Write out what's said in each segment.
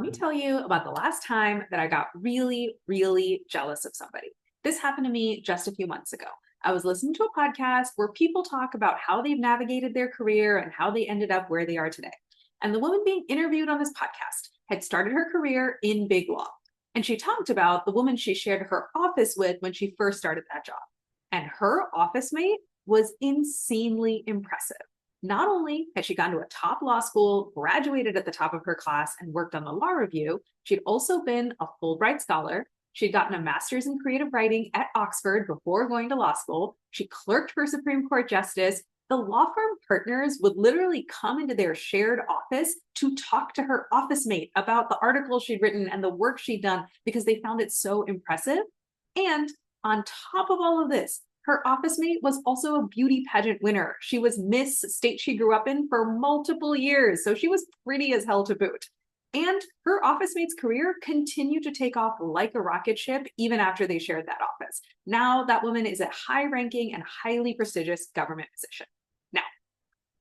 me tell you about the last time that I got really, really jealous of somebody. This happened to me just a few months ago. I was listening to a podcast where people talk about how they've navigated their career and how they ended up where they are today. And the woman being interviewed on this podcast had started her career in big law. And she talked about the woman she shared her office with when she first started that job. And her office mate was insanely impressive. Not only had she gone to a top law school, graduated at the top of her class, and worked on the law review, she'd also been a Fulbright scholar. She'd gotten a master's in creative writing at Oxford before going to law school. She clerked for Supreme Court Justice. The law firm partners would literally come into their shared office to talk to her office mate about the article she'd written and the work she'd done because they found it so impressive. And on top of all of this, her office mate was also a beauty pageant winner. She was Miss State she grew up in for multiple years, so she was pretty as hell to boot. And her office mate's career continued to take off like a rocket ship even after they shared that office. Now that woman is a high-ranking and highly prestigious government position. Now,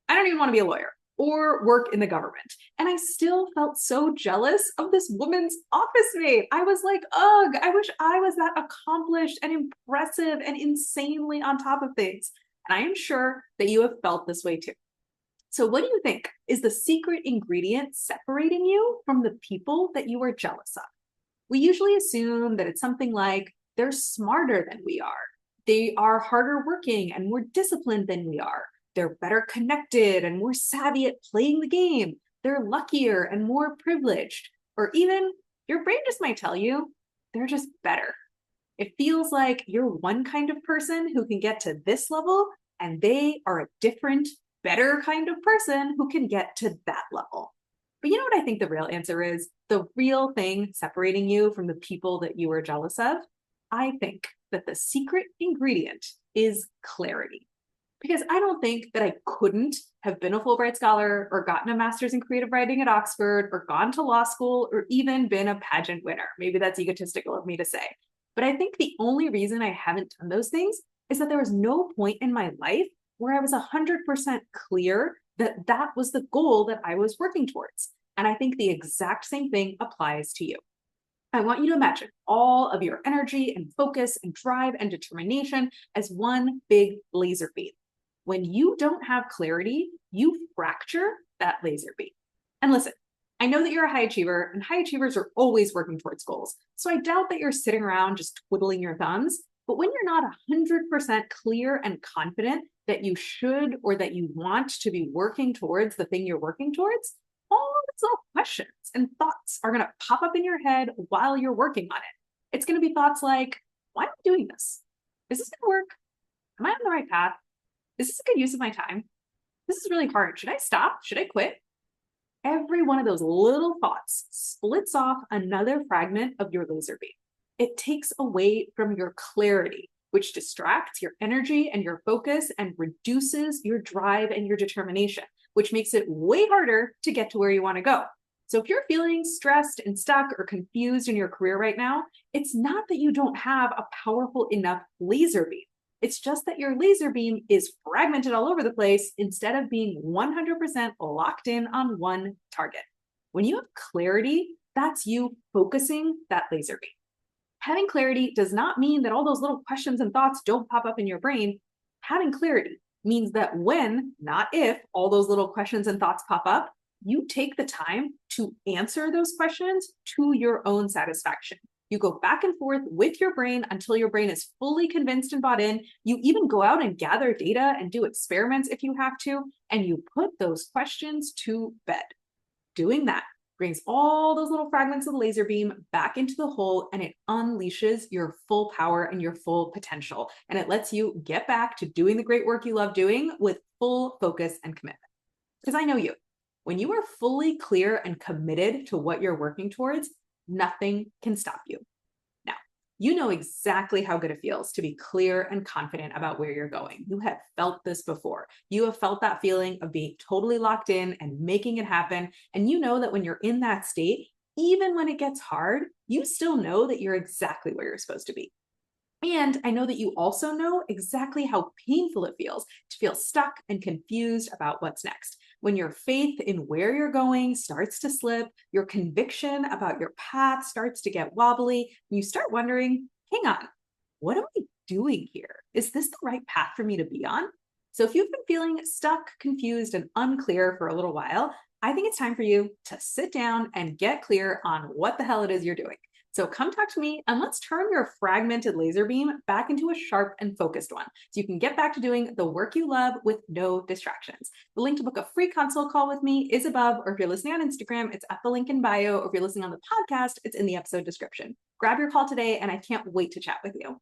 I don't even want to be a lawyer or work in the government. And I still felt so jealous of this woman's office mate. I was like, ugh, I wish I was that accomplished and impressive and insanely on top of things. And I am sure that you have felt this way too. So what do you think is the secret ingredient separating you from the people that you are jealous of? We usually assume that it's something like they're smarter than we are. They are harder working and more disciplined than we are. They're better connected and more savvy at playing the game. They're luckier and more privileged. Or even your brain just might tell you they're just better. It feels like you're one kind of person who can get to this level, and they are a different, better kind of person who can get to that level. But you know what I think the real answer is? The real thing separating you from the people that you are jealous of? I think that the secret ingredient is clarity. Because I don't think that I couldn't have been a Fulbright scholar or gotten a master's in creative writing at Oxford or gone to law school or even been a pageant winner. Maybe that's egotistical of me to say. But I think the only reason I haven't done those things is that there was no point in my life where I was 100% clear that that was the goal that I was working towards. And I think the exact same thing applies to you. I want you to imagine all of your energy and focus and drive and determination as one big laser beam. When you don't have clarity, you fracture that laser beam. And listen, I know that you're a high achiever, and high achievers are always working towards goals. So I doubt that you're sitting around just twiddling your thumbs. But when you're not 100% clear and confident that you should or that you want to be working towards the thing you're working towards, all these little questions and thoughts are going to pop up in your head while you're working on it. It's going to be thoughts like, why am I doing this? Is this going to work? Am I on the right path? Is this a good use of my time? This is really hard. Should I stop? Should I quit? Every one of those little thoughts splits off another fragment of your laser beam. It takes away from your clarity, which distracts your energy and your focus and reduces your drive and your determination, which makes it way harder to get to where you want to go. So if you're feeling stressed and stuck or confused in your career right now, it's not that you don't have a powerful enough laser beam. It's just that your laser beam is fragmented all over the place instead of being 100% locked in on one target. When you have clarity, that's you focusing that laser beam. Having clarity does not mean that all those little questions and thoughts don't pop up in your brain. Having clarity means that when, not if, all those little questions and thoughts pop up, you take the time to answer those questions to your own satisfaction. You go back and forth with your brain until your brain is fully convinced and bought in. You even go out and gather data and do experiments if you have to, and you put those questions to bed. Doing that brings all those little fragments of the laser beam back into the hole, and it unleashes your full power and your full potential. And it lets you get back to doing the great work you love doing with full focus and commitment. Because I know you, when you are fully clear and committed to what you're working towards, nothing can stop you. Now, you know exactly how good it feels to be clear and confident about where you're going. You have felt this before. You have felt that feeling of being totally locked in and making it happen. And you know that when you're in that state, even when it gets hard, you still know that you're exactly where you're supposed to be. And I know that you also know exactly how painful it feels to feel stuck and confused about what's next. When your faith in where you're going starts to slip, your conviction about your path starts to get wobbly, and you start wondering, hang on, what am I doing here? Is this the right path for me to be on? So if you've been feeling stuck, confused, and unclear for a little while, I think it's time for you to sit down and get clear on what the hell it is you're doing. So come talk to me and let's turn your fragmented laser beam back into a sharp and focused one so you can get back to doing the work you love with no distractions. The link to book a free consult call with me is above, or if you're listening on Instagram, it's at the link in bio, or if you're listening on the podcast, it's in the episode description. Grab your call today and I can't wait to chat with you.